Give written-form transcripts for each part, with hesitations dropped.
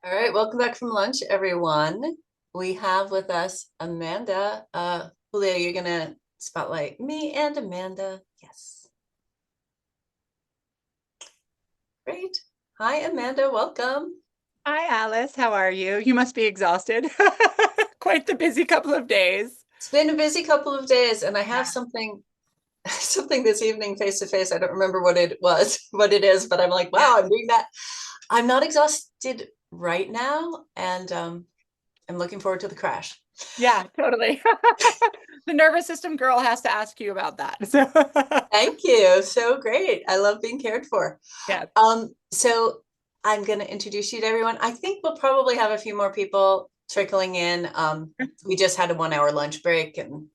All right, welcome back from lunch, everyone. We have with us Amanda. Julio, you're gonna spotlight me and Amanda. Yes, great. Hi, Amanda. Welcome. Hi, Alice. How are you? You must be exhausted. Quite the busy couple of days. It's been a busy couple of days, and I have Yeah. something something this evening face to face. I don't remember what it was, what it is, but I'm like, Yeah. wow, I'm doing that. I'm not exhausted right now, and I'm looking forward to the crash. Yeah, totally. The nervous system girl has to ask you about that. So, Thank you. So great. I love being cared for. yeah. So I'm going to introduce you to everyone. I think we'll probably have a few more people trickling in. We just had a 1 hour lunch break and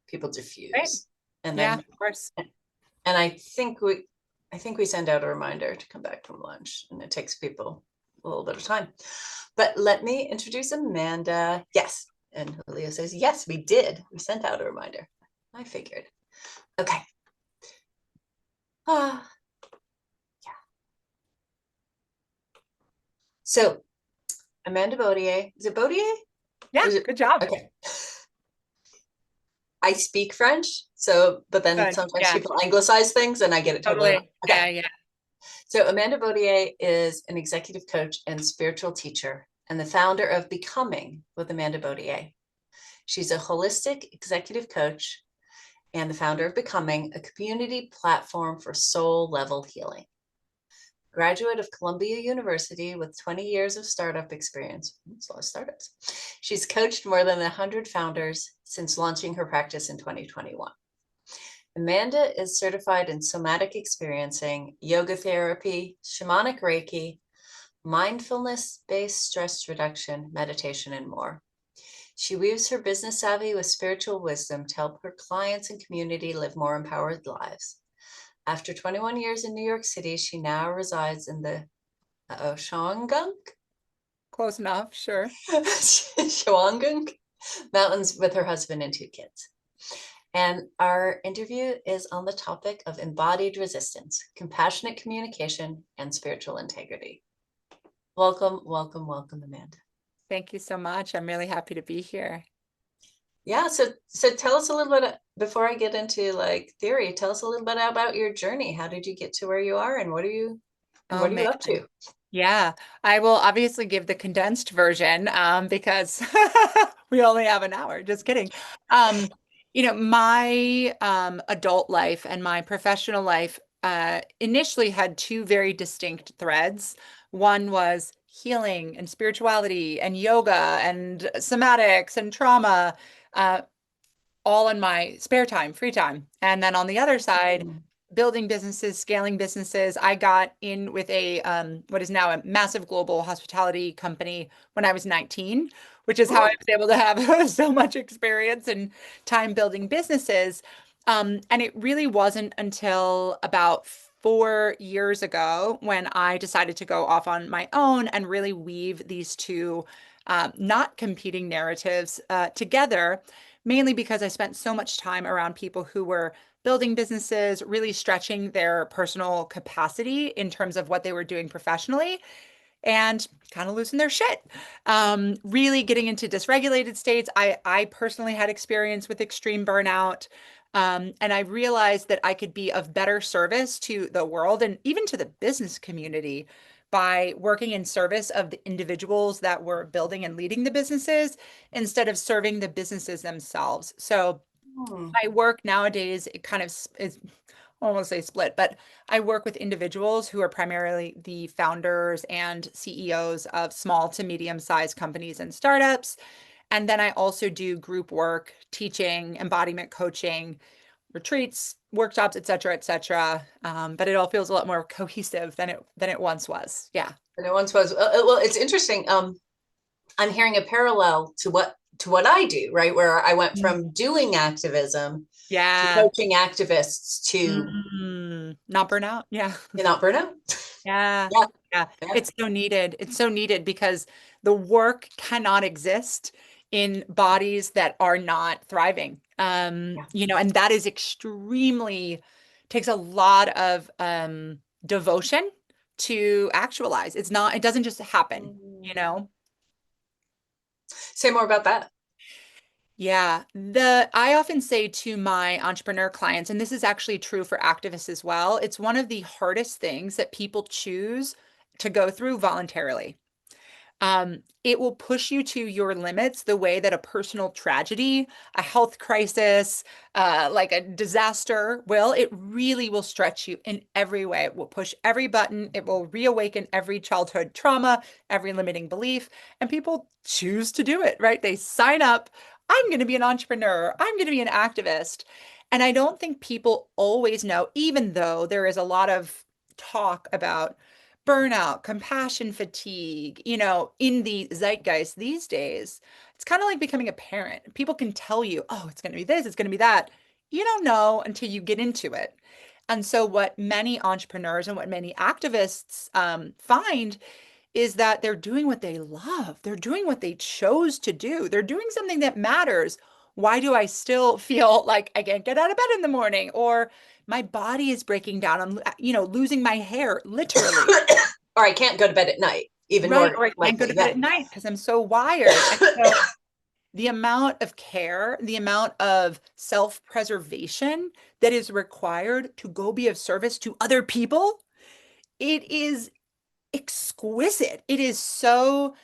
people Great. diffuse. And Yeah, then, of course. and I think we send out a reminder to come back from lunch and it takes people a little bit of time. But let me introduce Amanda. Yes. And Julio says, yes, we did. We sent out a reminder. I figured. Okay. Ah, yeah. So Amanda Baudier. Is it Baudier? Or Yeah, is it? good job. Okay. I speak French, so but then Good. sometimes Yeah, people anglicize things and I get it totally wrong. totally. Okay. Yeah, yeah. So Amanda Baudier is an executive coach and spiritual teacher and the founder of Becoming with Amanda Baudier. She's a holistic executive coach and the founder of Becoming, a community platform for soul level healing. Graduate of Columbia University with 20 years of startup experience. That's a lot of startups. She's coached more than 100 founders since launching her practice in 2021. Amanda is certified in somatic experiencing, yoga therapy, shamanic Reiki, mindfulness-based stress reduction, meditation, and more. She weaves her business savvy with spiritual wisdom to help her clients and community live more empowered lives. After 21 years in New York City, she now resides in the Shawangunk, Close enough, sure. Shawangunk Mountains with her husband and two kids. And our interview is on the topic of embodied resistance, compassionate communication, and spiritual integrity. Welcome, welcome, welcome, Amanda. Thank you so much. I'm really happy to be here. Yeah, so tell us a little bit before I get into like theory, tell us a little bit about your journey. How did you get to where you are and Oh what are you man. up to? Yeah, I will obviously give the condensed version because we only have an hour. Just kidding. Um, my adult life and my professional life initially had two very distinct threads. One was healing and spirituality and yoga and somatics and trauma, uh, all in my spare time, free time. And then on the other side, Mm. building businesses, scaling businesses. I got in with a what is now a massive global hospitality company when I was 19, which is how I Cool. was able to have so much experience and time building businesses. And it really wasn't until about 4 years ago when I decided to go off on my own and really weave these two not competing narratives together, mainly because I spent so much time around people who were building businesses, really stretching their personal capacity in terms of what they were doing professionally and kind of losing their shit. Really getting into dysregulated states. I personally had experience with extreme burnout. And I realized that I could be of better service to the world and even to the business community by working in service of the individuals that were building and leading the businesses instead of serving the businesses themselves. So Hmm. my work nowadays, it kind of is, I won't say split, but I work with individuals who are primarily the founders and CEOs of small to medium-sized companies and startups. And then I also do group work, teaching, embodiment coaching, retreats, workshops, et cetera, et cetera. But it all feels a lot more cohesive than it once was. Yeah. And it once was well, it's interesting. I'm hearing a parallel to what I do, right? Where I went Mm. from doing activism to Yeah. coaching activists to Not burnout. Yeah. not burnout. Yeah. Yeah, Yeah. yeah, It's so needed. It's so needed because the work cannot exist in bodies that are not thriving. yeah. And that is takes a lot of devotion to actualize. It doesn't just happen, you Mm. know? Say more about that. Yeah, I often say to my entrepreneur clients, and this is actually true for activists as well, it's one of the hardest things that people choose to go through voluntarily. It will push you to your limits the way that a personal tragedy, a health crisis, like a disaster will. It really will stretch you in every way. It will push every button. It will reawaken every childhood trauma, every limiting belief. And people choose to do it, right? They sign up. I'm going to be an entrepreneur. I'm going to be an activist. And I don't think people always know, even though there is a lot of talk about burnout, compassion fatigue, in the zeitgeist these days. It's kind of like becoming a parent. People can tell you, oh, it's going to be this, it's going to be that. You don't know until you get into it. And so, what many entrepreneurs and what many activists find is that they're doing what they love. They're doing what they chose to do. They're doing something that matters. Why do I still feel like I can't get out of bed in the morning? Or my body is breaking down. I'm, losing my hair, literally. Or I can't go to bed at night, even Right. more Or I can't go likely. to bed Yeah. at night because I'm so wired. And so the amount of care, the amount of self-preservation that is required to go be of service to other people, it is exquisite. It is so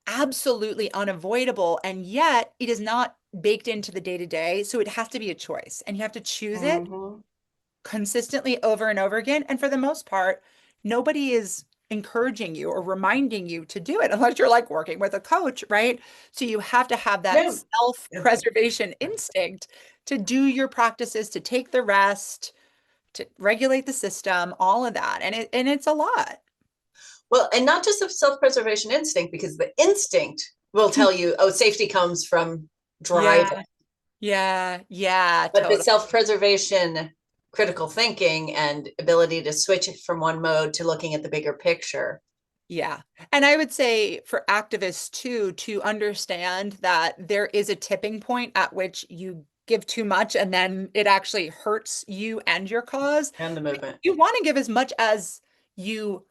absolutely unavoidable, and yet it is not baked into the day to day. So it has to be a choice, and you have to choose it Hmm. consistently over and over again. And for the most part, nobody is encouraging you or reminding you to do it unless you're like working with a coach, right? So you have to have that No. self-preservation instinct to do your practices, to take the rest, to regulate the system, all of that. And it's a lot. Well, and not just a self-preservation instinct, because the instinct will tell you, oh, safety comes from driving. Yeah, yeah, yeah, But the totally. self-preservation, critical thinking, and ability to switch from one mode to looking at the bigger picture. Yeah. And I would say for activists too, to understand that there is a tipping point at which you give too much and then it actually hurts you and your cause. And the movement. You want to give as much as you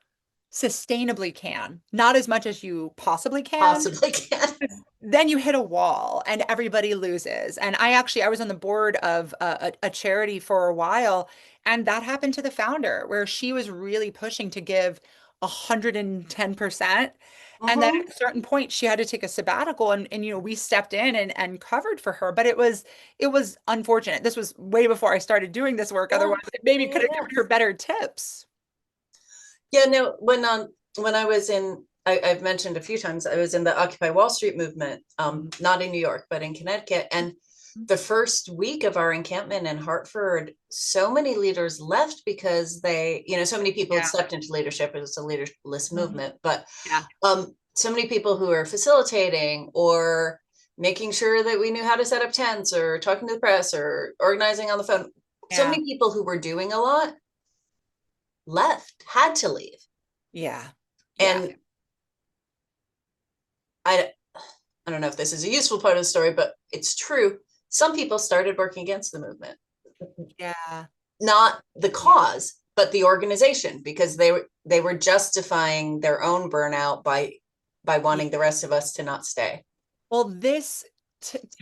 sustainably can, not as much as you possibly can. Possibly can. Then you hit a wall and everybody loses. And I was on the board of a charity for a while, and that happened to the founder, where she was really pushing to give 110%. And then Hmm. at a certain point, she had to take a sabbatical, and we stepped in and covered for her. But it was unfortunate. This was way before I started doing this work. Yeah. Otherwise, I maybe Yeah. could have Yeah. given her better tips. Yeah. No, when I was in, I've mentioned a few times, I was in the Occupy Wall Street movement, not in New York, but in Connecticut. And the first week of our encampment in Hartford, so many leaders left because so many people had Yeah. stepped into leadership. It was a leaderless Mhm. movement, but Yeah. so many people who are facilitating or making sure that we knew how to set up tents or talking to the press or organizing on the phone. So Yeah. many people who were doing a lot left, had to leave. Yeah. Yeah. And I, I don't know if this is a useful part of the story, but it's true. Some people started working against the movement, Yeah. not the Yeah. cause, but the organization, because they were justifying their own burnout by Yeah. wanting the rest of us to not stay. Well, this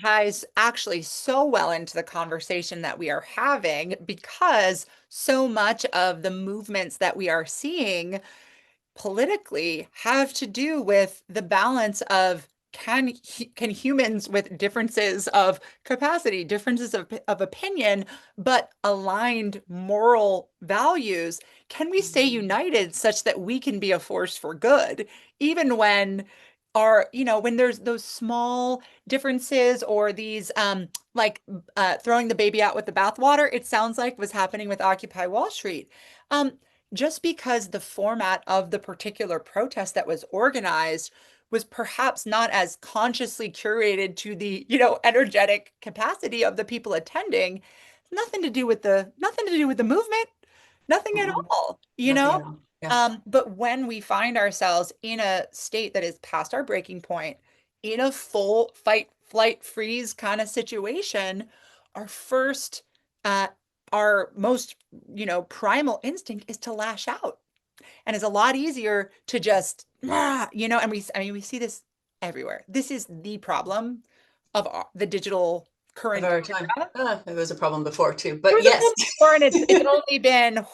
ties actually so well into the conversation that we are having because so much of the movements that we are seeing politically have to do with the balance of can humans with differences of capacity, differences of opinion, but aligned moral values, can we stay united such that we can be a force for good, even when when there's those small differences or these like throwing the baby out with the bathwater, it sounds like was happening with Occupy Wall Street. Um, just because the format of the particular protest that was organized was perhaps not as consciously curated to the, energetic capacity of the people attending, nothing to do with the movement, nothing at Mm-mm. all, you Nothing know? at all. Yeah. But when we find ourselves in a state that is past our breaking point, in a full fight, flight, freeze kind of situation, our first uh, our most, primal instinct is to lash out. And it's a lot easier to just, and we see this everywhere. This is the problem of the digital Of current our time. era. It was a problem before too, There but was a yes. problem before, and it's only been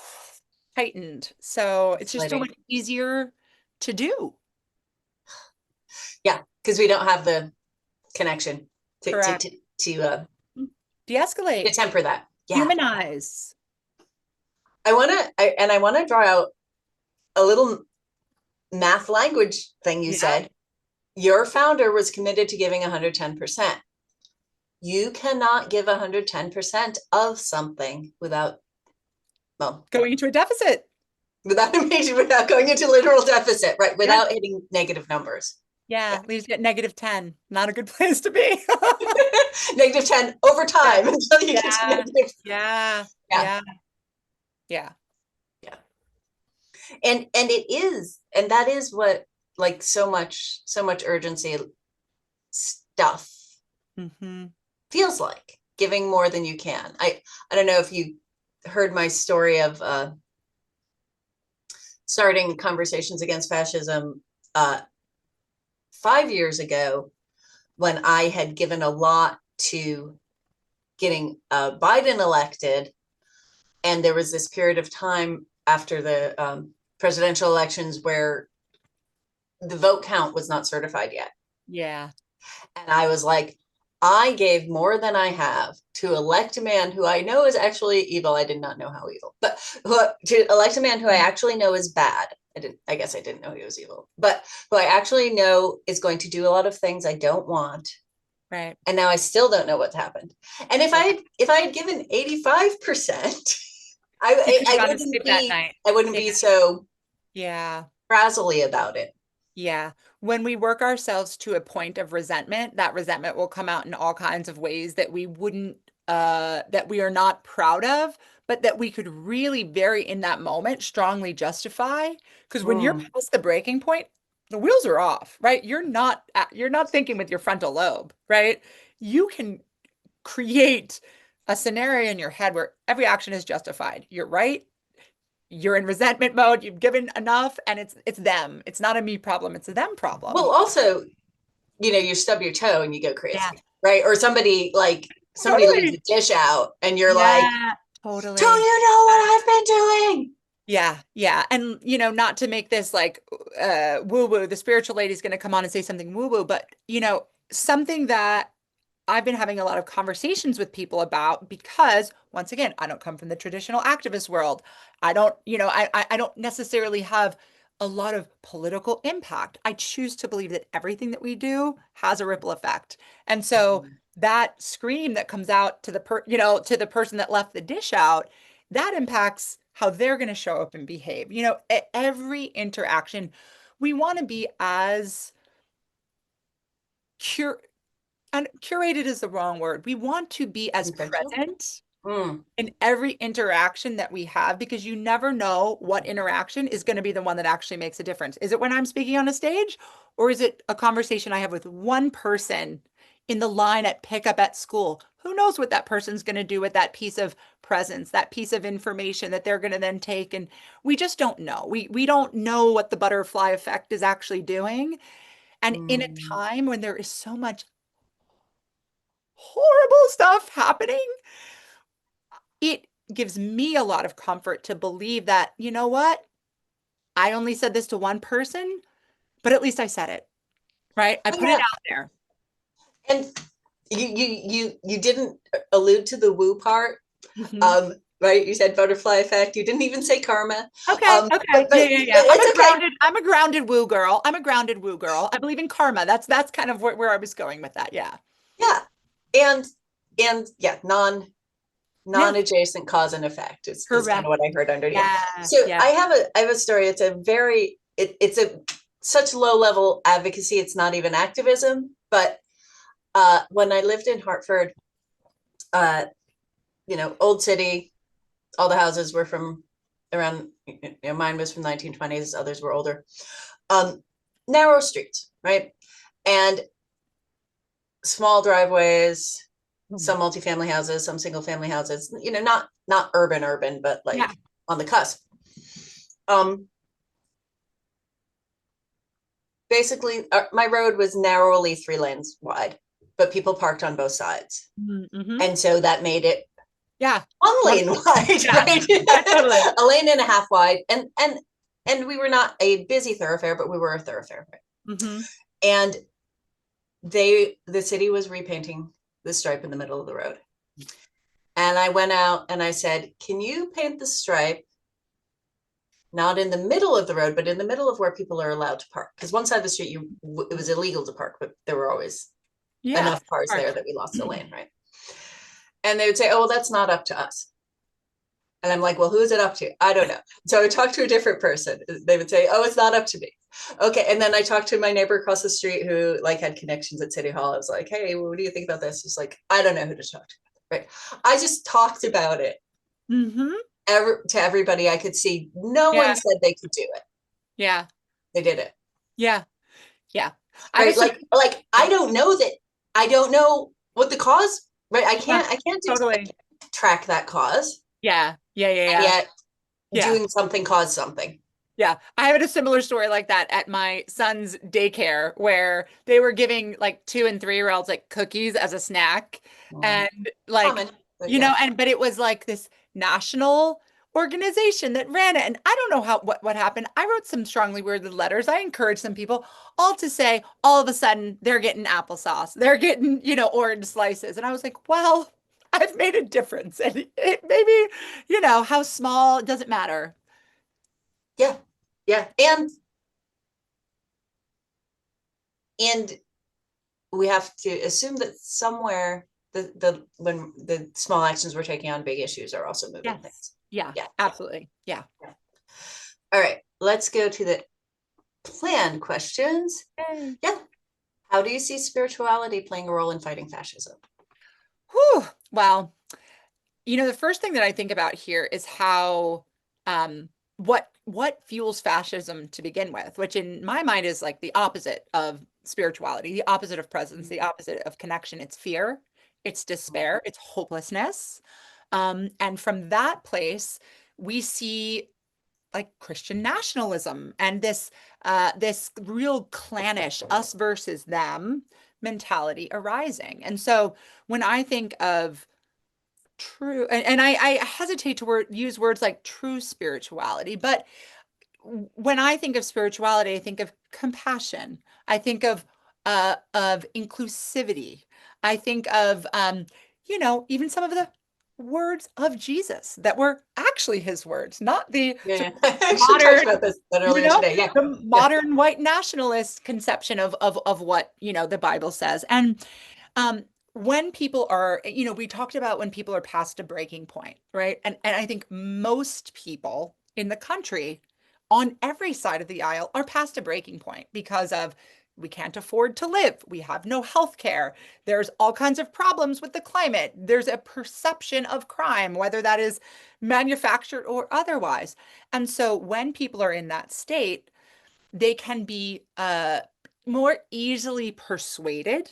heightened. So it's just so Exciting. much easier to do. Yeah, because we don't have the connection to to Correct. to to, uh, to De-escalate, temper that. Yeah, humanize. I want to draw out a little math language thing you Yeah. said. Your founder was committed to giving 110%. You cannot give 110% of something well, Going into a deficit. without without going into literal deficit, right? Yeah. Without hitting negative numbers. Yeah. Yeah. Leaves you at -10. Not a good place to be. -10 over Yeah. time until you get to Yeah. negative. Yeah. Yeah. Yeah. Yeah. Yeah. And it is, and that is what, like, so much urgency stuff Hmm. feels like, giving more than you can. I don't know if you heard my story of starting conversations against fascism 5 years ago, when I had given a lot to getting Biden elected. And there was this period of time after the presidential elections where the vote count was not certified yet. Yeah. And I was like, I gave more than I have to elect a man who I know is actually evil. I did not know how evil, but to elect a man who I actually know is bad. I guess I didn't know he was evil, but who I actually know is going to do a lot of things I don't want. Right. And now I still don't know what's happened. And if I had given 85%, You could have gone to sleep that night. I wouldn't Yeah. be so Yeah. frazzly about it. Yeah. When we work ourselves to a point of resentment, that resentment will come out in all kinds of ways that we wouldn't, that we are not proud of, but that we could really very in that moment strongly justify. Because when you're Mm. past the breaking point, the wheels are off, right? You're not thinking with your frontal lobe, right? You can create a scenario in your head where every action is justified. You're right. You're in resentment mode. You've given enough, and it's them. It's not a me problem. It's a them problem. Well, also, you stub your toe and you go Yeah, crazy, right? Or somebody leaves a totally. dish out and you're like, Yeah, don't totally. you know what I've been doing? Yeah, yeah. And not to make this like woo-woo, the spiritual lady's going to come on and say something woo-woo, but something that I've been having a lot of conversations with people about because once again, I don't come from the traditional activist world. I don't, I don't necessarily have a lot of political impact. I choose to believe that everything that we do has a ripple effect. And so that scream that comes out to to the person that left the dish out, that impacts how they're going to show up and behave. Every interaction, we want to be as cur and curated is the wrong word. We want to be as Intentional. present Mm. in every interaction that we have because you never know what interaction is going to be the one that actually makes a difference. Is it when I'm speaking on a stage, or is it a conversation I have with one person in the line at pickup at school? Who knows what that person's going to do with that piece of presence, that piece of information that they're going to then take, and we just don't know. We don't know what the butterfly effect is actually doing. And in a Mm. time when there is so much horrible stuff happening, it gives me a lot of comfort to believe that, you know what? I only said this to one person, but at least I said it, right? I Oh, put it yeah. out there. And you didn't allude to the woo part. Mhm. Right? You said butterfly effect. You didn't even say karma. Okay, okay. But Yeah, yeah, yeah. it's okay. I'm a grounded woo girl. I'm a grounded woo girl. I believe in karma. That's kind of where I was going with that. Yeah. Yeah. And yeah, Yeah. non-adjacent cause and effect is kind of Correct. what I heard underneath. Yeah. So Yeah. I have a story. It's a very it's a such low level advocacy. It's not even activism. But when I lived in Hartford, uh, old city, all the houses were from around. Mine was from 1920s. Others were older. Um, Narrow streets, right, and small driveways. Hmm. Some multifamily houses, some single family houses. not urban, but Yeah. like on the cusp. Um, Basically, my road was narrowly 3 lanes wide, but people parked on both sides. Mm-hmm. And so that made it Yeah. one One, lane wide, yeah. right? Yeah, totally. A lane and a half wide. And we were not a busy thoroughfare, but we were a thoroughfare. Right? Mm-hmm. And the city was repainting the stripe in the middle of the road. And I went out and I said, can you paint the stripe not in the middle of the road, but in the middle of where people are allowed to park? Because one side of the street, it was illegal to park, but there were always Yeah. enough cars there that we lost a lane, right? And they would say, oh, well, that's not up to us. And I'm like, well, who is it up to? I don't know. So I talked to a different person. They would say, oh, it's not up to me. Okay. And then I talked to my neighbor across the street who like had connections at City Hall. I was like, hey, what do you think about this? He's like, I don't know who to talk to. Right. I just talked about it Mm-hmm. to everybody I could see. No one Yeah. said they could do it. Yeah. They did it. Yeah. Yeah. I have a Right. similar, Like yeah. I don't know what the cause, right? Yeah. I can't Totally. track that cause. Yeah. Yeah. Yeah. And Yeah. yet Yeah. doing something caused something. Yeah, I had a similar story like that at my son's daycare where they were giving like 2 and 3-year-olds like cookies as a snack. And like, Common, but yeah. but it was like this national organization that ran it. And I don't know what happened. I wrote some strongly worded letters. I encouraged some people all to say all of a sudden they're getting applesauce. They're getting, orange slices. And I was like, well, I've made a difference. And it maybe, how small, it doesn't matter. Yeah. Yeah. And we have to assume that somewhere the when the small actions we're taking on big issues are also moving Yes. things. Yeah, Yeah. absolutely. Yeah. Yeah. All right. Let's go to the planned questions. Yay. Yeah. How do you see spirituality playing a role in fighting fascism? Whew. Well, the first thing that I think about here is how what fuels fascism to begin with, which in my mind is like the opposite of spirituality, the opposite of presence, the opposite of connection. It's fear, it's despair, it's hopelessness. And from that place, we see like Christian nationalism and this real clannish us versus them mentality arising. And so when I think of true, and I hesitate to use words like true spirituality, but when I think of spirituality, I think of compassion. I think of inclusivity. I think of even some of the words of Jesus that were actually his words, not the Yeah, sort yeah. of I actually talked modern, about this earlier today. Yeah. the Yeah. modern white nationalist conception of what, the Bible says. And um, when people are, we talked about when people are past a breaking point, right? And I think most people in the country on every side of the aisle are past a breaking point because of we can't afford to live. We have no health care. There's all kinds of problems with the climate. There's a perception of crime, whether that is manufactured or otherwise. And so when people are in that state, they can be more easily persuaded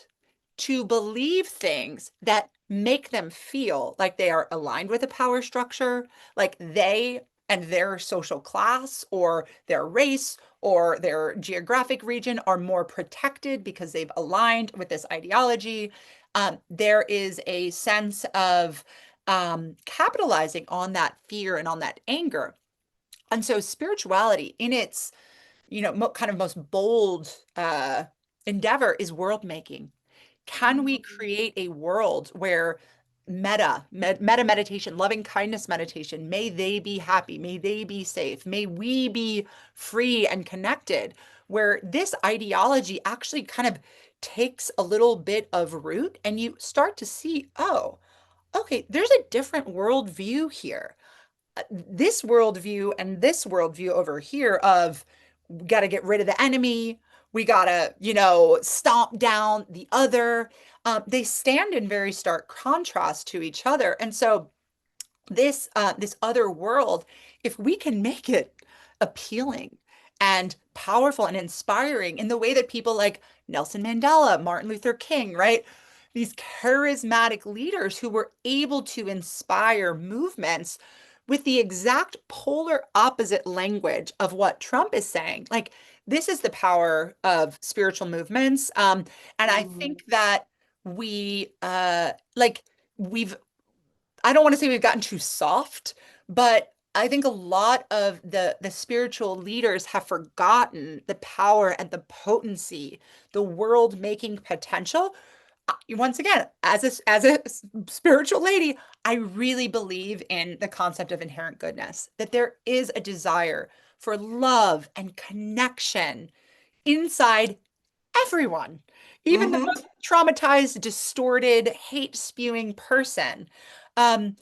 to believe things that make them feel like they are aligned with a power structure, like they and their social class or their race or their geographic region are more protected because they've aligned with this ideology. There is a sense of capitalizing on that fear and on that anger. And so spirituality in its kind of most bold endeavor is world making. Can we create a world where meta meditation, loving kindness meditation, may they be happy, may they be safe, may we be free and connected, where this ideology actually kind of takes a little bit of root and you start to see, oh, okay, there's a different worldview here. This worldview and this worldview over here of we got to get rid of the enemy. We got to, stomp down the other. They stand in very stark contrast to each other. And so this other world, if we can make it appealing and powerful and inspiring in the way that people like Nelson Mandela, Martin Luther King, right? these charismatic leaders who were able to inspire movements with the exact polar opposite language of what Trump is saying. Like, this is the power of spiritual movements. And I Mhm. think that we, like, we've, I don't want to say we've gotten too soft, but I think a lot of the spiritual leaders have forgotten the power and the potency, the world-making potential. Once again, as a spiritual lady, I really believe in the concept of inherent goodness, that there is a desire for love and connection inside everyone, even the Mhm. most traumatized, distorted, hate-spewing person. Um,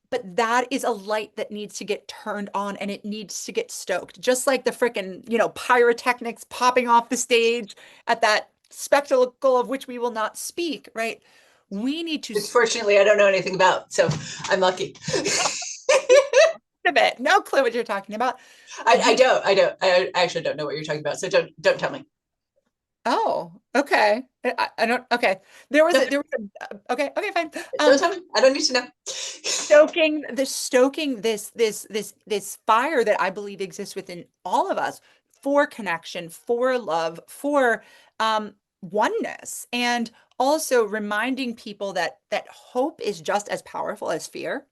but that is a light that needs to get turned on and it needs to get stoked. Just like the frickin', pyrotechnics popping off the stage at that spectacle of which we will not speak, right? We need to Which start fortunately I don't know anything about, so I'm lucky. a bit. No clue what you're talking about. We I actually don't know what you're talking about, so don't tell me. Oh, okay. I don't okay. Okay, fine. Don't tell me. I don't need to know. Stoking this fire that I believe exists within all of us for connection, for love, for oneness, and also reminding people that hope is just as powerful as fear.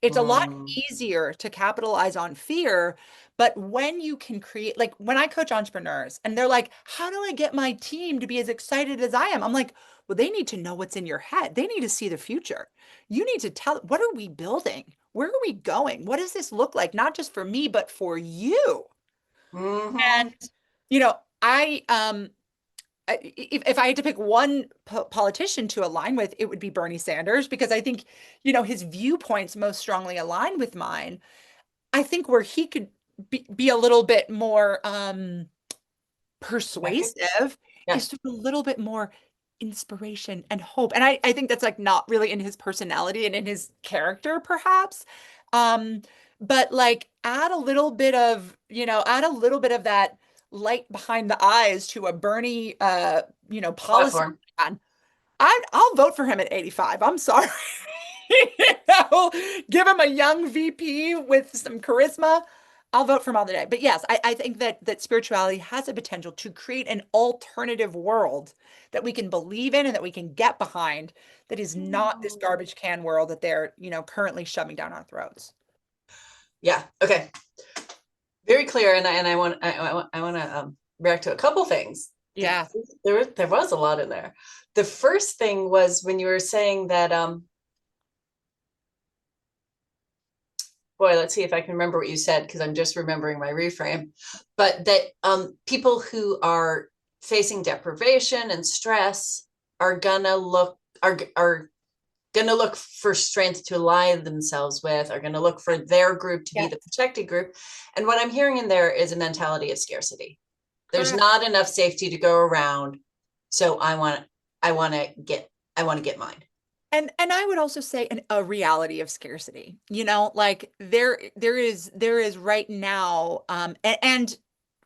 It's a lot Mm, easier to capitalize on fear, but when you can create, like when I coach entrepreneurs and they're like, how do I get my team to be as excited as I am? I'm like, well, they need to know what's in your head. They need to see the future. You need to tell, what are we building? Where are we going? What does this look like? Not just for me, but for you. hmm. And, you know, if I had to pick one politician to align with, it would be Bernie Sanders, because I think, his viewpoints most strongly align with mine. I think where he could be a little bit more Effective. persuasive Yeah. is just a little bit more inspiration and hope. And I think that's like not really in his personality and in his character, perhaps. Um, but like add a little bit of that light behind the eyes to a Bernie policy Platform. plan. I'll vote for him at 85. I'm sorry. Give him a young VP with some charisma. I'll vote for him all the day. But yes, I think that spirituality has a potential to create an alternative world that we can believe in and that we can get behind, that is not this garbage can world that they're, currently shoving down our throats. Yeah. Okay. Very clear. And I want to react to a couple things. Yeah. There was a lot in there. The first thing was when you were saying that boy, let's see if I can remember what you said because I'm just remembering my reframe. But that people who are facing deprivation and stress are gonna look are gonna look for strength to align themselves with, are gonna look for their group to be Yeah. the protected group. And what I'm hearing in there is a mentality of scarcity. There's Correct. not enough safety to go around, so I want to get I want to get mine. And I would also say a reality of scarcity. Like there is right now, and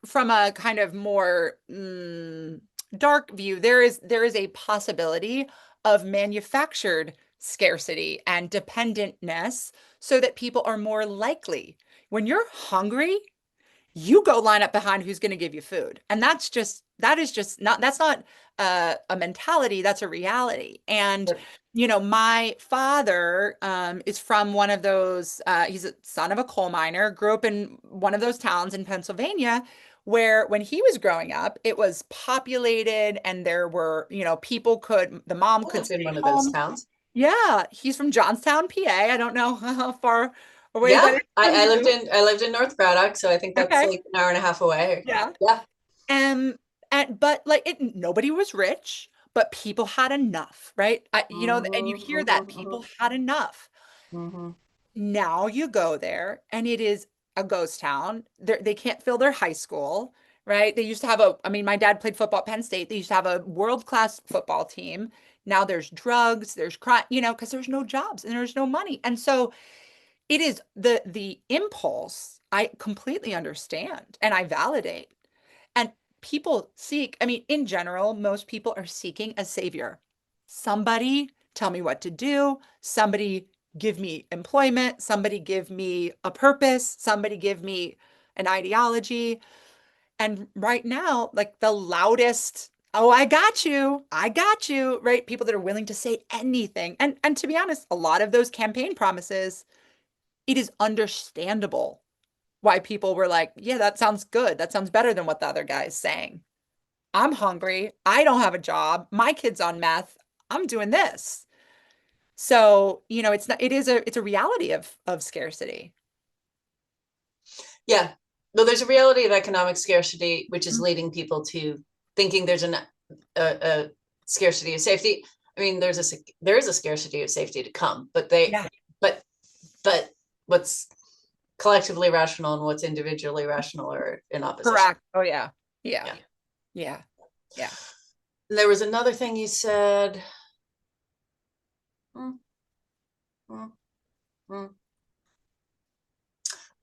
from a kind of more dark view, there is a possibility of manufactured scarcity and dependentness so that people are more likely. When you're hungry, you go line up behind who's going to give you food. And that's not a mentality, that's a reality. And, my father is from one of those, he's a son of a coal miner, grew up in one of those towns in Pennsylvania where when he was growing up, it was populated and there were, the mom I could lived in stay one of those home. towns. Yeah, he's from Johnstown, PA. I don't know how far away that Yeah, is from you. I lived in North Braddock, so I think that's Okay. like an hour and a half away. Yeah. Yeah. Um, but like nobody was rich, but people had enough, right? And you Mm-hmm, hear that mm-hmm, people had enough. mm-hmm. Now you go there and it is a ghost town. They can't fill their high school, right? They used to have I mean, my dad played football at Penn State. They used to have a world-class football team. Now there's drugs, there's crime, because there's no jobs and there's no money. And so it is the impulse. I completely understand and I validate. And people seek, I mean, in general, most people are seeking a savior. somebody tell me what to do, somebody give me employment, somebody give me a purpose, somebody give me an ideology. And right now, like the loudest, oh, I got you, right? People that are willing to say anything. And to be honest, a lot of those campaign promises, it is understandable why people were like, yeah, that sounds good. That sounds better than what the other guy is saying. I'm hungry. I don't have a job. My kid's on meth. I'm doing this. So, it's not, it's a reality of scarcity. Yeah. Well, there's a reality of economic scarcity, which is Mm. leading people to thinking there's a scarcity of safety. I mean, there is a scarcity of safety to come, Yeah, but but what's collectively rational and what's individually rational are in opposition. correct. Oh yeah. Yeah. Yeah. Yeah. Yeah. There was another thing you said. Hmm, hmm, hmm.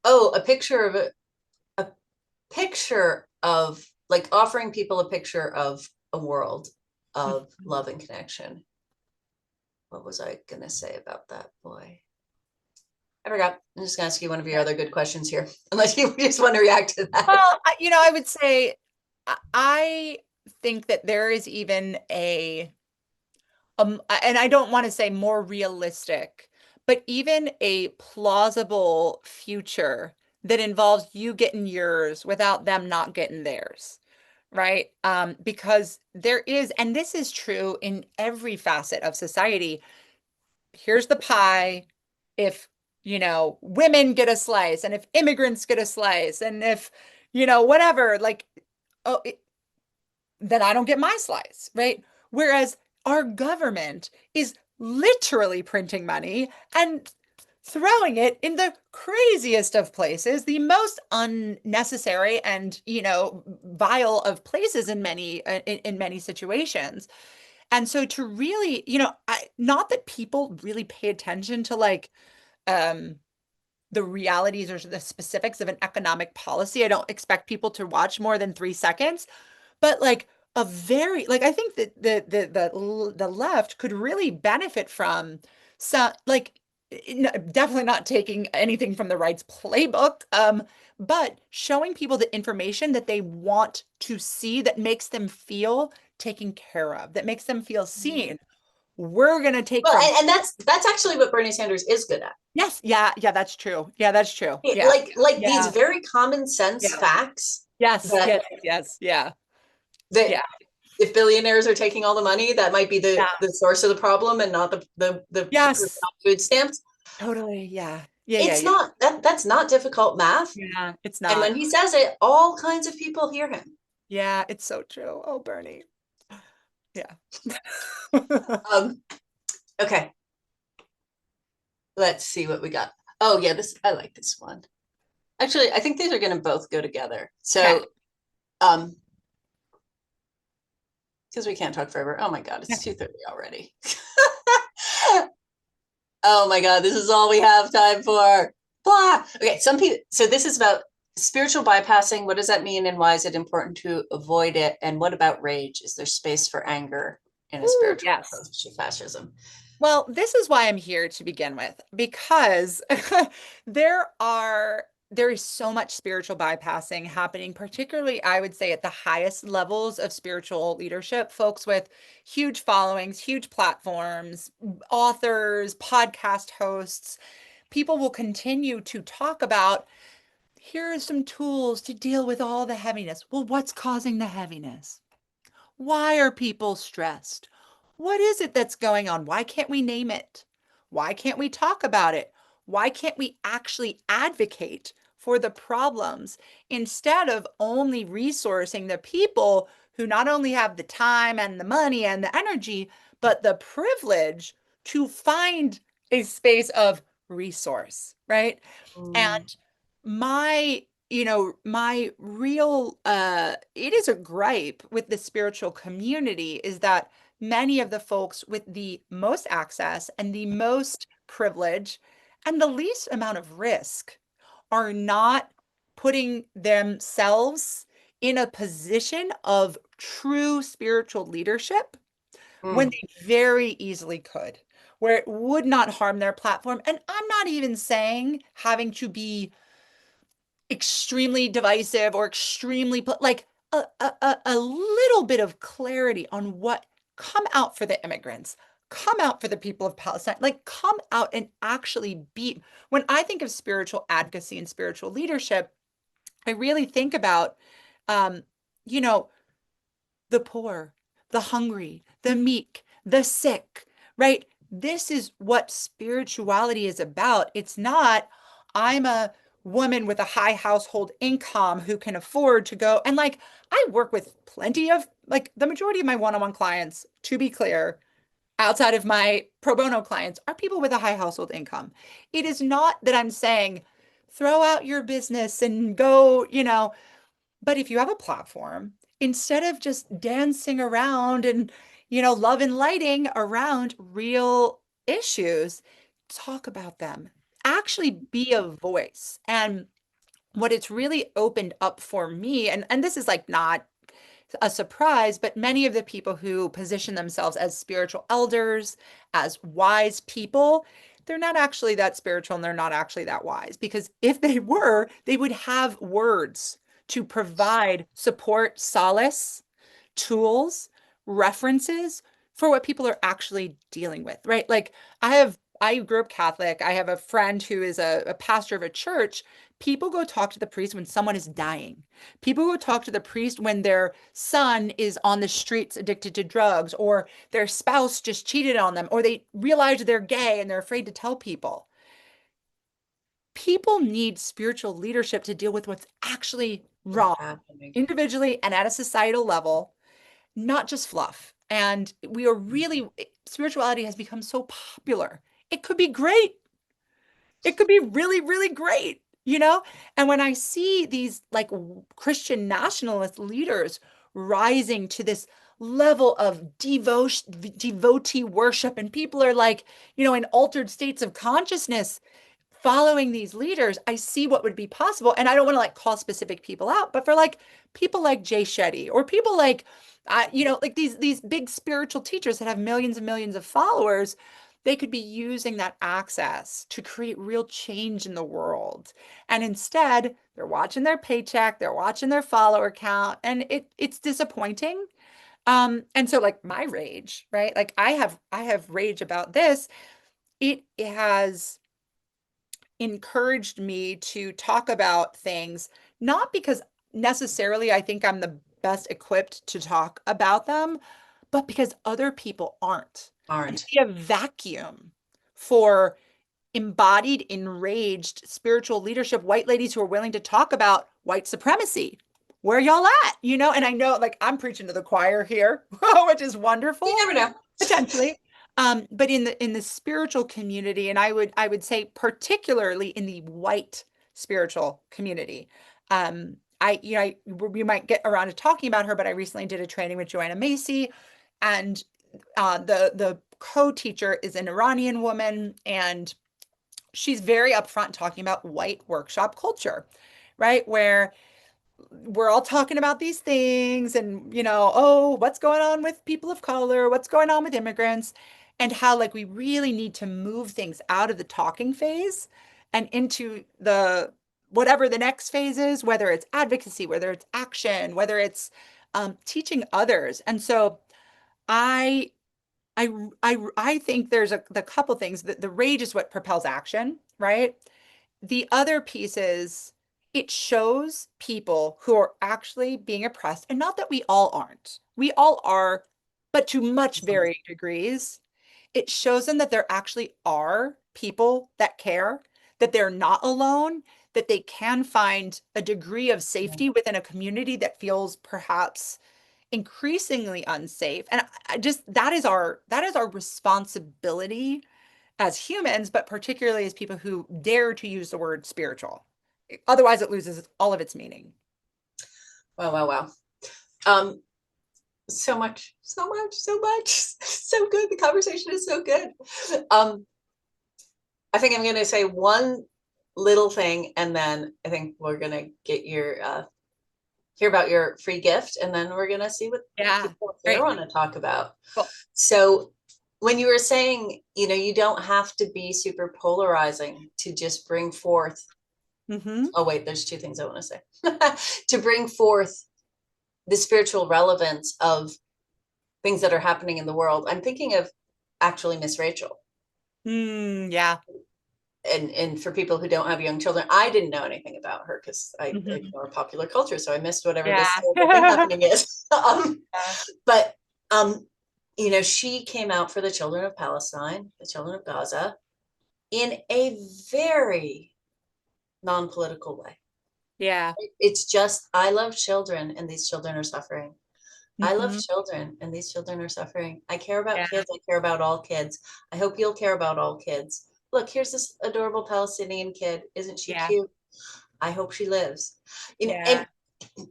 Oh, a picture of like offering people a picture of a world of Mhm. love and connection. What was I going to say about that, boy? I forgot. I'm just going to ask you one of your Yeah. other good questions here, unless you just want to react to that. Well, I would say I think that there is even and I don't want to say more realistic, but even a plausible future that involves you getting yours without them not getting theirs, right? Because there is, and this is true in every facet of society. Here's the pie. If, women get a slice, and if immigrants get a slice, and if, whatever, like, oh, then I don't get my slice, right? Whereas our government is literally printing money and throwing it in the craziest of places, the most unnecessary and, vile of places in many situations. And so to really, not that people really pay attention to like um the realities or the specifics of an economic policy. I don't expect people to watch more than 3 seconds, but like a very like I think that the left could really benefit from some like definitely not taking anything from the right's playbook, but showing people the information that they want to see that makes them feel taken care of, that makes them feel seen. We're gonna take Well, from and that's actually what Bernie Sanders is good at. yes, yeah, yeah, that's true. Yeah, that's true. Yeah, Like these yeah, very common sense yeah. facts Yes, that yes, yes, yeah, that yeah, if billionaires are taking all the money, that might be yeah. the source of the problem and not the person Yes, on food stamps. totally. Yeah. Yeah, yeah, It's yeah. not that's not difficult math. Yeah, it's And not. when he says it, all kinds of people hear him. Yeah, it's so true. Oh, Bernie. Yeah. Um, okay, let's see what we got. Oh yeah, this I like this one. Actually, I think these are going to both go together. Okay. So, because we can't talk forever. Oh my God, Yeah. it's 2:30 already. Oh my God, this is all we have time for. Blah. Okay, some people. So this is about spiritual bypassing. What does that mean, and why is it important to avoid it? And what about rage? Is there space for anger in a Ooh, spiritual yes. approach to fascism? Well, this is why I'm here to begin with, because there are there is so much spiritual bypassing happening, particularly I would say at the highest levels of spiritual leadership, folks with huge followings, huge platforms, authors, podcast hosts. People will continue to talk about here are some tools to deal with all the heaviness. Well, what's causing the heaviness? Why are people stressed? What is it that's going on? Why can't we name it? Why can't we talk about it? Why can't we actually advocate for the problems instead of only resourcing the people who not only have the time and the money and the energy, but the privilege to find a space of resource, right? Mm, And my real it is a gripe with the spiritual community is that many of the folks with the most access and the most privilege and the least amount of risk are not putting themselves in a position of true spiritual leadership when Mm. they very easily could, where it would not harm their platform. And I'm not even saying having to be extremely divisive or extremely like a little bit of clarity on what come out for the immigrants, come out for the people of Palestine, like come out and actually be. When I think of spiritual advocacy and spiritual leadership, I really think about, um, you know, the poor, the hungry, the meek, the sick, right? This is what spirituality is about. It's not, I'm a woman with a high household income who can afford to go. And like, I work with plenty of, like, the majority of my one on one clients, to be clear, outside of my pro bono clients, are people with a high household income. It is not that I'm saying, throw out your business and go, but if you have a platform, instead of just dancing around and, love and lighting around real issues, talk about them. Actually be a voice. And what it's really opened up for me, and this is like not a surprise, but many of the people who position themselves as spiritual elders, as wise people, they're not actually that spiritual and they're not actually that wise. Because if they were, they would have words to provide support, solace, tools, references for what people are actually dealing with, right? Like I grew up Catholic. I have a friend who is a pastor of a church. People go talk to the priest when someone is dying. People go talk to the priest when their son is on the streets addicted to drugs, or their spouse just cheated on them, or they realize they're gay and they're afraid to tell people. People need spiritual leadership to deal with what's actually What's wrong, happening? individually and at a societal level, not just fluff. And we are really, spirituality has become so popular. It could be great. It could be really, really great, you know? And when I see these like Christian nationalist leaders rising to this level of devotion, devotee worship, and people are like, in altered states of consciousness following these leaders, I see what would be possible. And I don't want to like call specific people out, but for like people like Jay Shetty or people like, like these big spiritual teachers that have millions and millions of followers, they could be using that access to create real change in the world. And instead, they're watching their paycheck, they're watching their follower count, and it's disappointing. And so like my rage, right? Like I have rage about this. It has encouraged me to talk about things, not because necessarily I think I'm the best equipped to talk about them, but because other people aren't. I Aren't. see a vacuum for embodied, enraged spiritual leadership, white ladies who are willing to talk about white supremacy. Where y'all at? And I know like I'm preaching to the choir here, which is You wonderful, never know. potentially. But in the spiritual community, and I would say particularly in the white spiritual community, we might get around to talking about her, but I recently did a training with Joanna Macy, and the co-teacher is an Iranian woman, and she's very upfront talking about white workshop culture, right? Where we're all talking about these things and, oh, what's going on with people of color? What's going on with immigrants? And how, like, we really need to move things out of the talking phase and into the whatever the next phase is, whether it's advocacy, whether it's action, whether it's teaching others. And so I I think there's the couple things that the rage is what propels action, right? The other piece is it shows people who are actually being oppressed, and not that we all aren't. We all are, but to much Mhm. varying degrees. It shows them that there actually are people that care, that they're not alone, that they can find a degree of Yeah. safety within a community that feels perhaps increasingly unsafe. And I just that is our responsibility as humans, but particularly as people who dare to use the word spiritual. Otherwise, it loses all of its meaning. Wow, wow, wow. Um, so much, so much, so much, so good. The conversation is so good. Um, I think I'm going to say one little thing, and then I think we're going to get your hear about your free gift, and then we're going to see what Yeah. people here Great. want to talk about. Cool. So, when you were saying, you don't have to be super polarizing to just bring forth, Hmm. oh, wait, there's two things I want to say. To bring forth the spiritual relevance of things that are happening in the world. I'm thinking of actually Miss Rachel. Yeah. And for people who don't have young children, I didn't know anything about her because I Hmm. ignore popular culture, so I missed whatever this Yeah. terrible thing happening is. Yeah. But she came out for the children of Palestine, the children of Gaza, in a very non-political way. Yeah. It's just, I love children, and these children are suffering. I love Hmm. children, and these children are suffering. I care about Yeah. kids. I care about all kids. I hope you'll care about all kids. Look, here's this adorable Palestinian kid. Isn't she Yeah. cute? I hope she lives. Yeah. And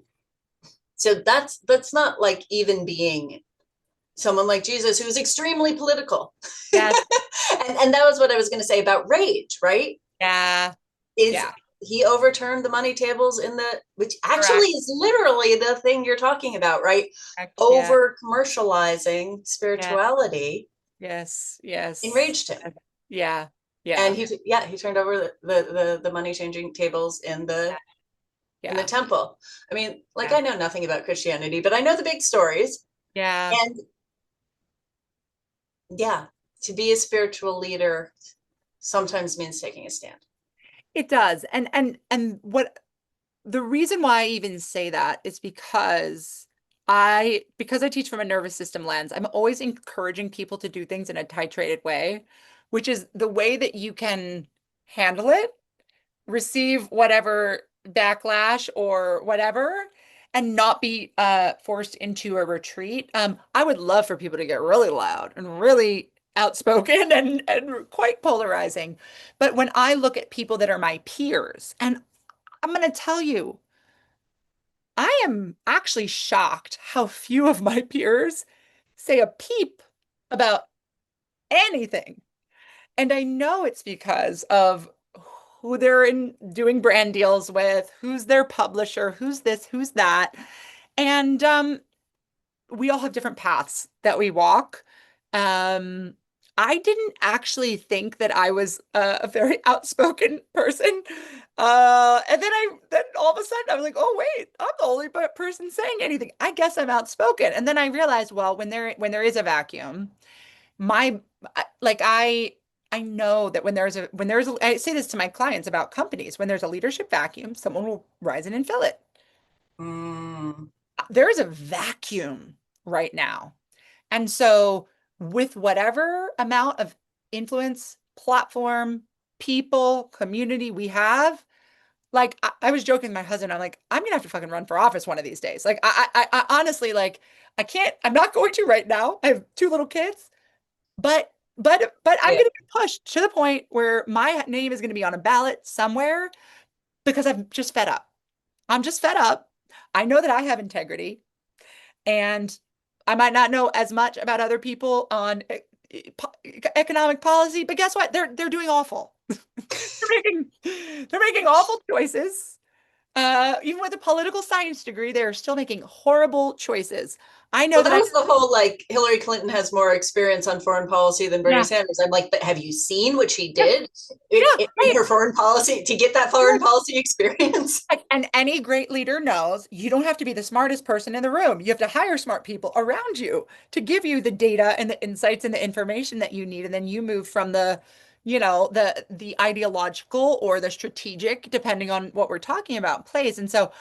so that's not like even being someone like Jesus who's extremely political. Yes. And that was what I was going to say about rage, right? Yeah. Is Yeah. he overturned the money tables in the, which actually Correct. is literally the thing you're talking about, right? Correct. Yeah. Over commercializing Yeah. spirituality Yes. Yes. enraged him. Yeah. And Yeah. he turned over the money changing tables in the Yeah. temple. I mean, like, Yeah. I know nothing about Christianity, but I know the big stories. Yeah. And yeah, to be a spiritual leader sometimes means taking a stand. It does. And what the reason why I even say that is because I teach from a nervous system lens, I'm always encouraging people to do things in a titrated way, which is the way that you can handle it, receive whatever backlash or whatever, and not be forced into a retreat. I would love for people to get really loud and really outspoken and quite polarizing. But when I look at people that are my peers, and I'm going to tell you, I am actually shocked how few of my peers say a peep about anything. And I know it's because of who they're in doing brand deals with, who's their publisher, who's this, who's that. And we all have different paths that we walk. Um, I didn't actually think that I was a very outspoken person. And then all of a sudden I was like, oh wait, I'm the only person saying anything. I guess I'm outspoken. And then I realized, well, when there is a vacuum, my like I know that when there's a I say this to my clients about companies, when there's a leadership vacuum, someone will rise in and fill it. Mm. There is a vacuum right now. And so, with whatever amount of influence, platform, people, community we have, like I was joking with my husband, I'm like, I'm gonna have to fucking run for office one of these days. Like I honestly like I can't, I'm not going to right now. I have two little kids, but I'm Yeah. gonna get pushed to the point where my name is gonna be on a ballot somewhere because I'm just fed up. I'm just fed up. I know that I have integrity. And I might not know as much about other people on economic policy, but guess what? They're doing awful. They're making awful choices. Even with a political science degree, they're still making horrible choices. I know Well, that that I was the whole, like, Hillary Clinton has more experience on foreign policy than Bernie yeah, Sanders. I'm like, but have you seen what she yeah, did yeah, in right. her foreign policy to get that Yeah. foreign policy experience? And any great leader knows you don't have to be the smartest person in the room. You have to hire smart people around you to give you the data and the insights and the information that you need. And then you move from the ideological or the strategic, depending on what we're talking about, place. And so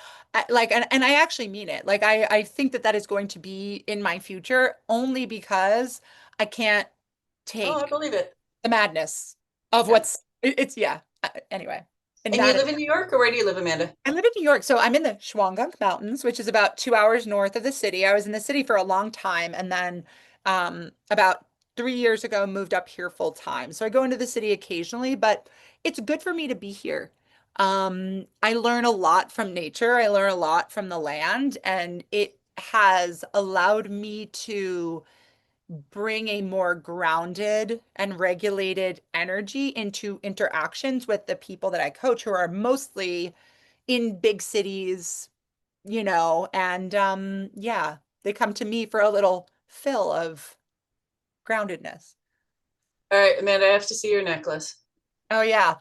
and I actually mean it. Like I think that is going to be in my future only because I can't Oh, I take believe it. the madness of Yeah. it's yeah. Anyway. And And you that live in New York, or where do you live, Amanda? I live in New York, so I'm in the Shawangunk Mountains, which is about 2 hours north of the city. I was in the city for a long time, and then about 3 years ago, moved up here full time. So I go into the city occasionally, but it's good for me to be here. I learn a lot from nature. I learn a lot from the land, and it has allowed me to bring a more grounded and regulated energy into interactions with the people that I coach, who are mostly in big cities, and yeah, they come to me for a little fill of groundedness. All right, Amanda, I have to see your necklace. Oh yeah.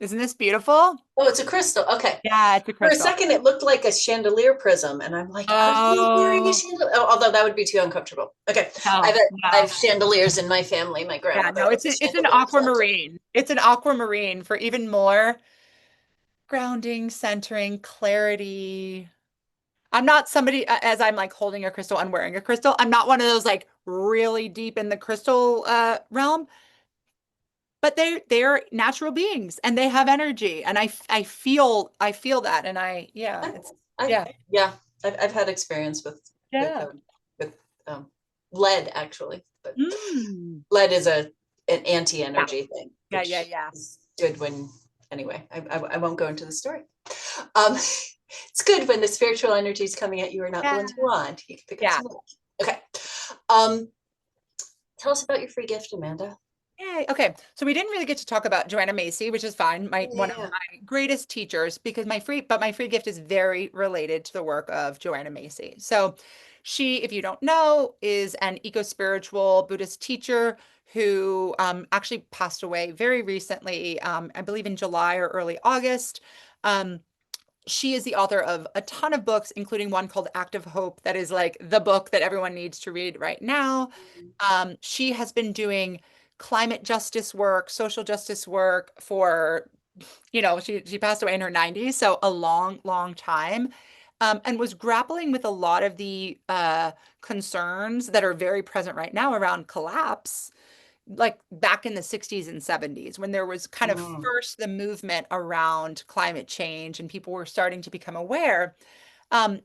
Isn't this beautiful? Oh, it's a crystal. Okay. Yeah, it's a For a crystal. second, it looked like a chandelier prism, and I'm like, "Are you wearing a Oh, chandelier?" Oh, although that would be too uncomfortable. Okay, no, I no. have chandeliers in my family. My Yeah, grandmother no, was a it's an chandelier collector. aquamarine. It's an aquamarine for even more grounding, centering, clarity. I'm not somebody, as I'm like holding a crystal and wearing a crystal, I'm not one of those like really deep in the crystal realm, but they're natural beings and they have energy. And I feel that. And yeah, I, it's I yeah, yeah, I've had experience with yeah. with lead actually, but Mm. lead is a an Yeah, anti-energy thing, yeah, yeah, which yeah. is good when anyway. I won't go into the story. Um, it's good when the spiritual energies coming at you are not the Yeah. ones you want. You can pick up Yeah. some more. Okay. Um, tell us about your free gift, Amanda. Yay. Okay. So we didn't really get to talk about Joanna Macy, which is fine. One of Yeah. my greatest teachers, because my free gift is very related to the work of Joanna Macy. So she, if you don't know, is an eco-spiritual Buddhist teacher who actually passed away very recently, I believe in July or early August. Um, she is the author of a ton of books, including one called Act of Hope, that is like the book that everyone needs to read right now. She has been doing climate justice work, social justice work for, she passed away in her 90s, so a long, long time, and was grappling with a lot of the concerns that are very present right now around collapse like back in the 60s and 70s when there was kind of Mm. first the movement around climate change and people were starting to become aware.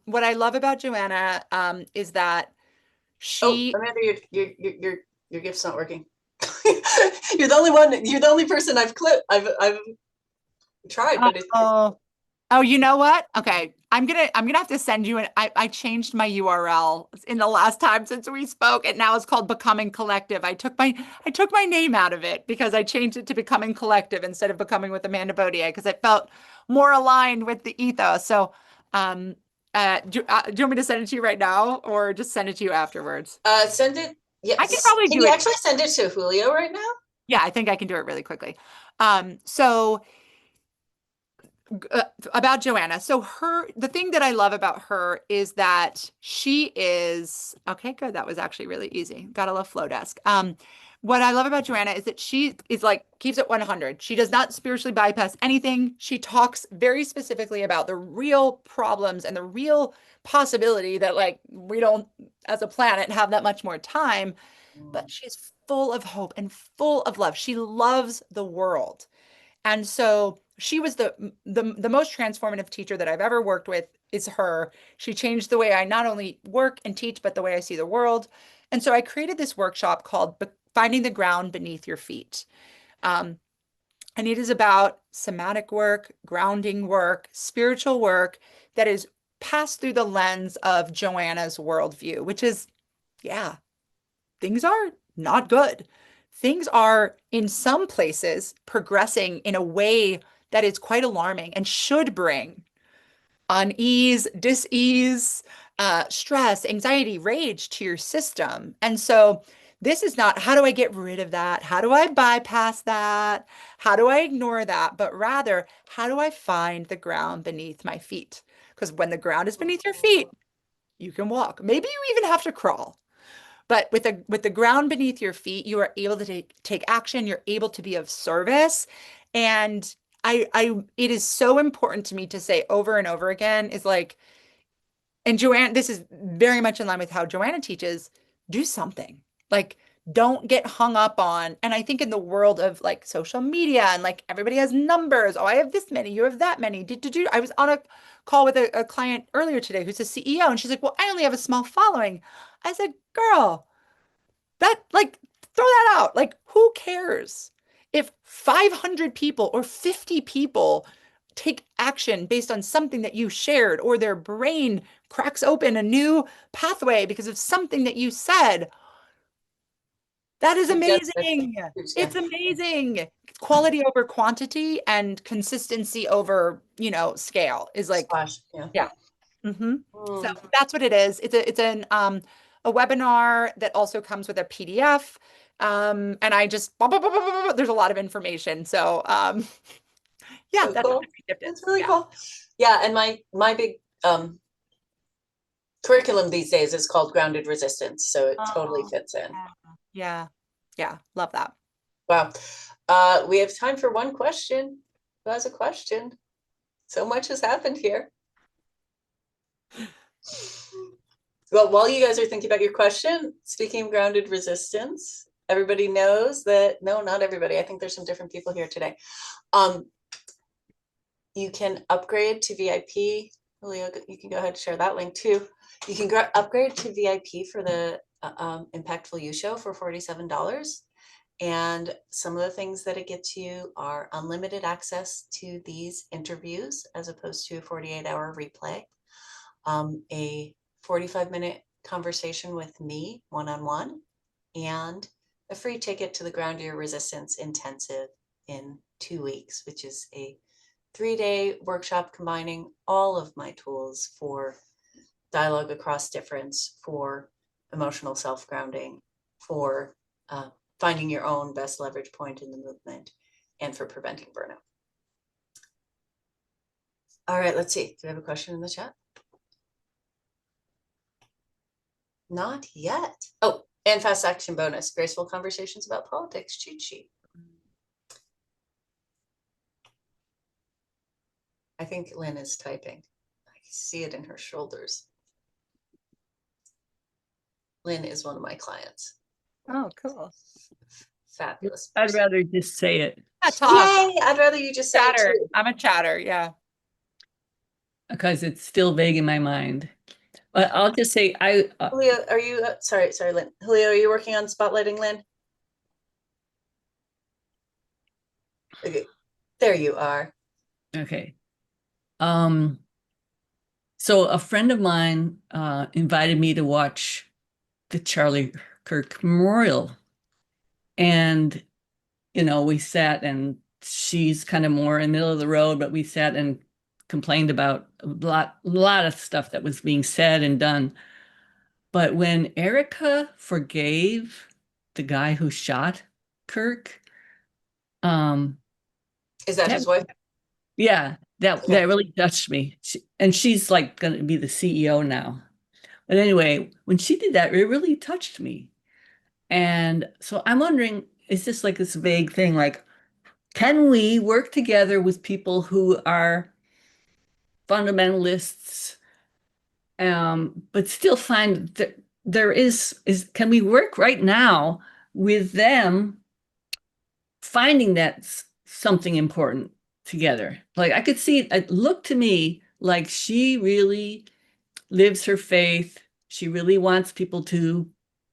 What I love about Joanna is that Oh, she, Amanda, your gift's not working. You're the only one. You're the only person I've clipped. I've tried, but it's oh, oh, you know what? Okay, I'm gonna have to send you I changed my URL in the last time since we spoke, and now it's called Becoming Collective. I took my name out of it because I changed it to Becoming Collective instead of Becoming with Amanda Baudier because it felt more aligned with the ethos. So, um, do you want me to send it to you right now or just send it to you afterwards? send it. I can Yes. probably Can do you it. actually send it to Julio right now? Yeah, I think I can do it really quickly. So about Joanna. So the thing that I love about her is that she is, okay, good. That was actually really easy. Gotta love Flowdesk. What I love about Joanna is that she is like keeps it 100. She does not spiritually bypass anything. She talks very specifically about the real problems and the real possibility that like we don't as a planet have that much more time, but Mm. she's full of hope and full of love. She loves the world. And so she was the most transformative teacher that I've ever worked with is her. She changed the way I not only work and teach, but the way I see the world. And so I created this workshop called Finding the Ground Beneath Your Feet. Um, and it is about somatic work, grounding work, spiritual work that is passed through the lens of Joanna's worldview, which is, yeah, things are not good. Things are, in some places, progressing in a way that is quite alarming and should bring unease, dis-ease, stress, anxiety, rage to your system. And so this is not how do I get rid of that? How do I bypass that? How do I ignore that? But rather, how do I find the ground beneath my feet? Because when the ground is beneath your feet, you can walk. Maybe you even have to crawl. But with the ground beneath your feet, you are able to take action. You're able to be of service. And it is so important to me to say over and over again is like, and Joanne, this is very much in line with how Joanna teaches, do something. Like, don't get hung up on, and I think in the world of like social media and like everybody has numbers. Oh, I have this many, you have that many. I was on a call with a client earlier today who's a CEO, and she's like, well, I only have a small following. I said, girl, that like throw that out. Like who cares if 500 people or 50 people take action based on something that you shared or their brain cracks open a new pathway because of something that you said. That is That's amazing. huge. Yeah. It's amazing. Quality over quantity and consistency over, scale is like, Splash. Yeah. yeah. hmm So Mm, that's what it is. It's a webinar that also comes with a PDF. And I just blah, blah, blah, blah, blah, blah. There's a lot of information. So yeah, so that's what cool. I shifted. That's really Yeah. cool. Yeah, and my big curriculum these days is called Grounded Resistance, so it totally Oh, fits in. yeah. Yeah. Yeah. Love that. Wow. We have time for one question. Who has a question? So much has happened here. Well, while you guys are thinking about your question, speaking of grounded resistance, everybody knows that, no, not everybody. I think there's some different people here today. Um, you can upgrade to VIP. Julio, you can go ahead and share that link too. You can upgrade to VIP for the Impactful You show for $47. And some of the things that it gets you are unlimited access to these interviews as opposed to a 48-hour replay, a 45-minute conversation with me one-on-one, and a free ticket to the Ground Your Resistance Intensive in 2 weeks, which is a 3-day workshop combining all of my tools for dialogue across difference, for emotional self-grounding, for finding your own best leverage point in the movement, and for preventing burnout. All right, let's see. Do we have a question in the chat? Not yet. Oh, and fast action bonus, graceful conversations about politics, cheat sheet. I think Lynn is typing. I see it in her shoulders. Lynn is one of my clients. Oh, cool. Fabulous I'd person. rather just say it Yeah, talk. Yay! I'd rather you just say it Chatter. too. I'm a chatter. Yeah. because it's still vague in my mind. But I'll just say Julio, are you, sorry, Lynn. Julio, are you working on spotlighting Lynn? Okay, there you are. okay. Um, so a friend of mine invited me to watch the Charlie Kirk Memorial. And, we sat, and she's kind of more in the middle of the road, but we sat and complained about a lot of stuff that was being said and done. But when Erica forgave the guy who shot Kirk, um, Is that that his wife? yeah, that Okay. that really touched me. And she's like going to be the CEO now. But anyway, when she did that, it really touched me. And so I'm wondering, is this like this vague thing? Like, can we work together with people who are fundamentalists, but still find that there is can we work right now with them finding that something important together? Like I could see it looked to me like she really lives her faith. She really wants people to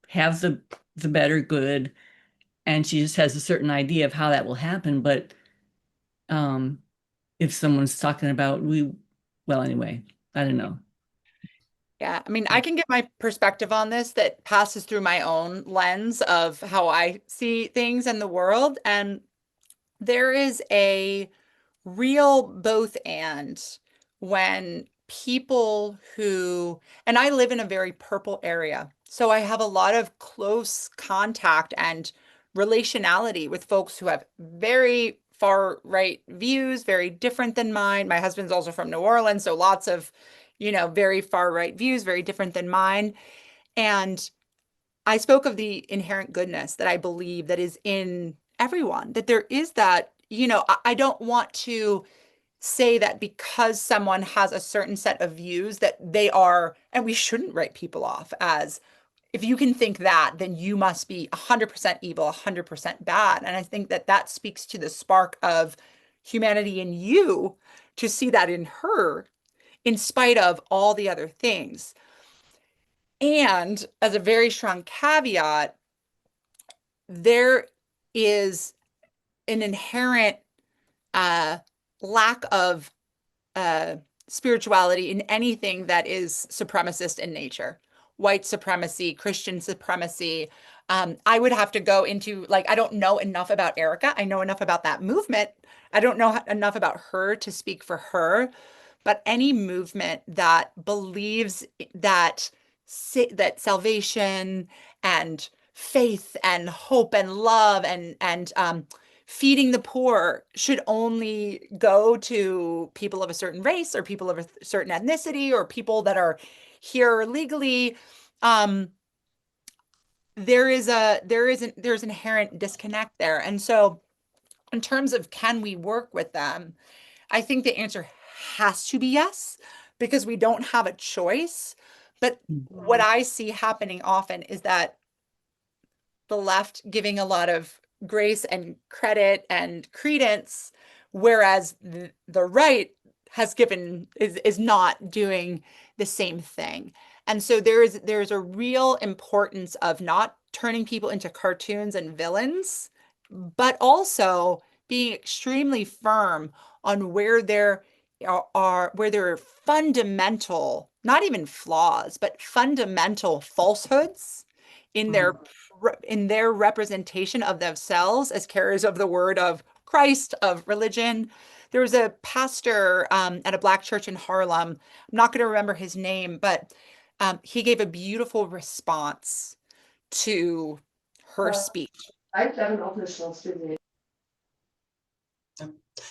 have the better good, and she just has a certain idea of how that will happen. But um, if someone's talking about well, anyway, I don't know. Yeah, I mean, I can get my perspective on this that passes through my own lens of how I see things in the world. And there is a real both and when people and I live in a very purple area, so I have a lot of close contact and relationality with folks who have very far right views, very different than mine. My husband's also from New Orleans, so lots of, very far right views, very different than mine. And I spoke of the inherent goodness that I believe that is in everyone, that there is that, I don't want to say that because someone has a certain set of views that they are, and we shouldn't write people off as, if you can think that, then you must be 100% evil, 100% bad. And I think that that speaks to the spark of humanity in you to see that in her, in spite of all the other things. And as a very strong caveat, there is an inherent uh, lack of uh, spirituality in anything that is supremacist in nature. White supremacy, Christian supremacy. I would have to go into, like, I don't know enough about Erica. I know enough about that movement. I don't know enough about her to speak for her. but any movement that believes that that salvation and faith and hope and love and feeding the poor should only go to people of a certain race or people of a certain ethnicity or people that are here legally. Um, there's inherent disconnect there. And so in terms of can we work with them, I think the answer has to be yes, because we don't have a choice. But what I see happening often is that the left giving a lot of grace and credit and credence, whereas the right has given is not doing the same thing. And so there's a real importance of not turning people into cartoons and villains, but also being extremely firm on where there are where there are fundamental, not even flaws, but fundamental falsehoods in their in their representation of themselves as carriers of the word of Christ, of religion. There was a pastor at a Black church in Harlem. I'm not going to remember his name, but he gave a beautiful response to her speech.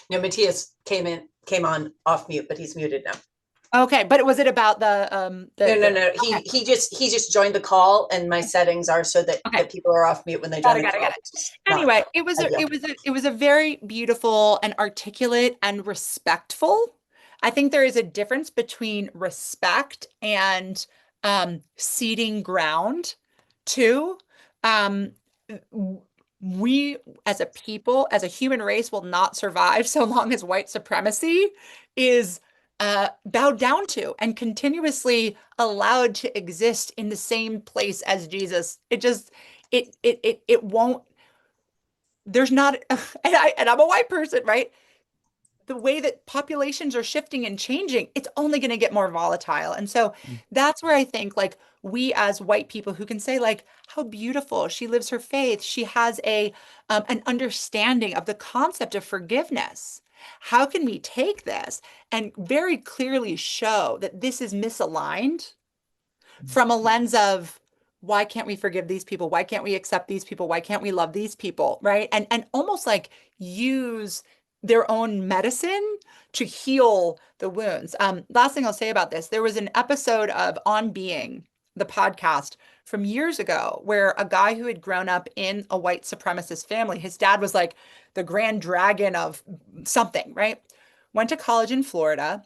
No, Matthias came on off mute, but he's muted now. Okay, but was it about No. He just joined the call, and my settings are so that, Okay. that people are off mute when they Got join it, the got it, call. got it. Anyway, it was a very beautiful and articulate and respectful. I think there is a difference between respect and ceding ground too. Um, we as a people, as a human race, will not survive so long as white supremacy is bowed down to and continuously allowed to exist in the same place as Jesus. It won't. There's not, and I'm a white person, right? The way that populations are shifting and changing, it's only going to get more volatile. And so that's where I think like we as white people who can say like how beautiful she lives her faith, she has a an understanding of the concept of forgiveness. How can we take this and very clearly show that this is misaligned from a lens of why can't we forgive these people? Why can't we accept these people? Why can't we love these people? Right. And almost like use their own medicine to heal the wounds. Last thing I'll say about this, there was an episode of On Being, the podcast from years ago, where a guy who had grown up in a white supremacist family, his dad was like the grand dragon of something, right? Went to college in Florida,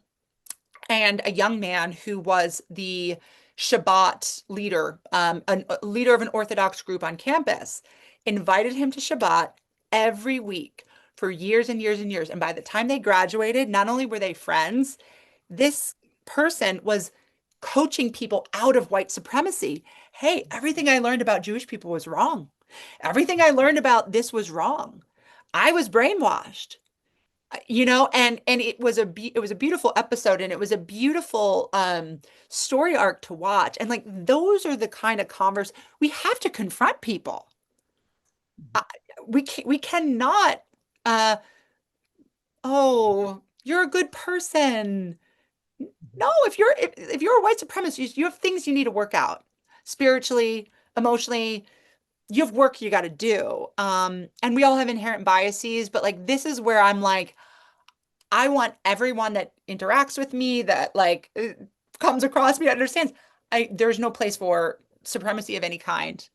and a young man who was the Shabbat leader, a leader of an Orthodox group on campus, invited him to Shabbat every week for years and years and years. And by the time they graduated, not only were they friends, this person was coaching people out of white supremacy. Hey, everything I learned about Jewish people was wrong. Everything I learned about this was wrong. I was brainwashed, and it was a beautiful episode, and it was a beautiful story arc to watch. And like those are the kind of converse we have to confront people. uh, we cannot uh oh, you're a good person. No, if you're a white supremacist, you have things you need to work out spiritually, emotionally. You have work you got to do. And we all have inherent biases, but like this is where I'm like, I want everyone that interacts with me, that like comes across me, understands there's no place for supremacy of any kind.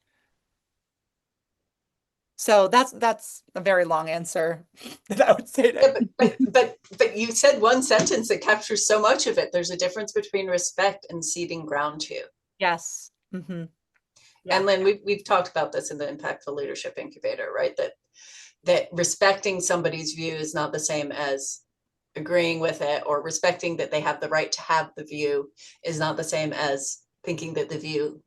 So that's a very long answer that I would say Yeah, to. but you said one sentence that captures so much of it. There's a difference between respect and ceding ground to. Yes. Mm-hmm. Yeah. And Lynn, we've talked about this in the Impactful Leadership Incubator, right? That respecting somebody's view is not the same as agreeing with it, or respecting that they have the right to have the view is not the same as thinking that the view,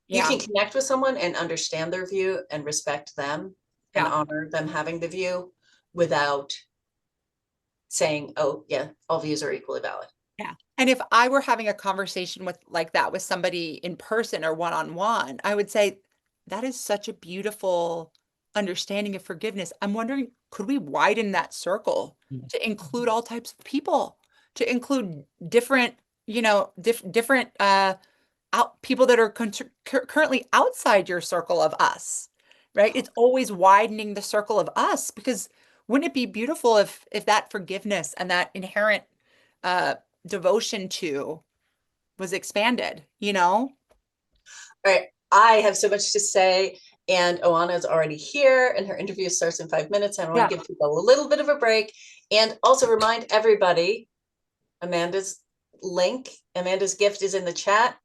you can connect with someone and understand their view and respect them and honor them having the view without saying, oh yeah, all views are equally valid. Yeah. And if I were having a conversation with like that with somebody in person or one-on-one, I would say that is such a beautiful understanding of forgiveness, I'm wondering, could we widen that circle to include all types of people, to include different, different people that are currently outside your circle of us, right? It's always widening the circle of us, because wouldn't it be beautiful if that forgiveness and that inherent uh, devotion to was expanded, All right, I have so much to say, and Oana is already here, and her interview starts in 5 minutes. I want Yeah. to give people a little bit of a break, and also remind everybody, Amanda's gift is in the chat.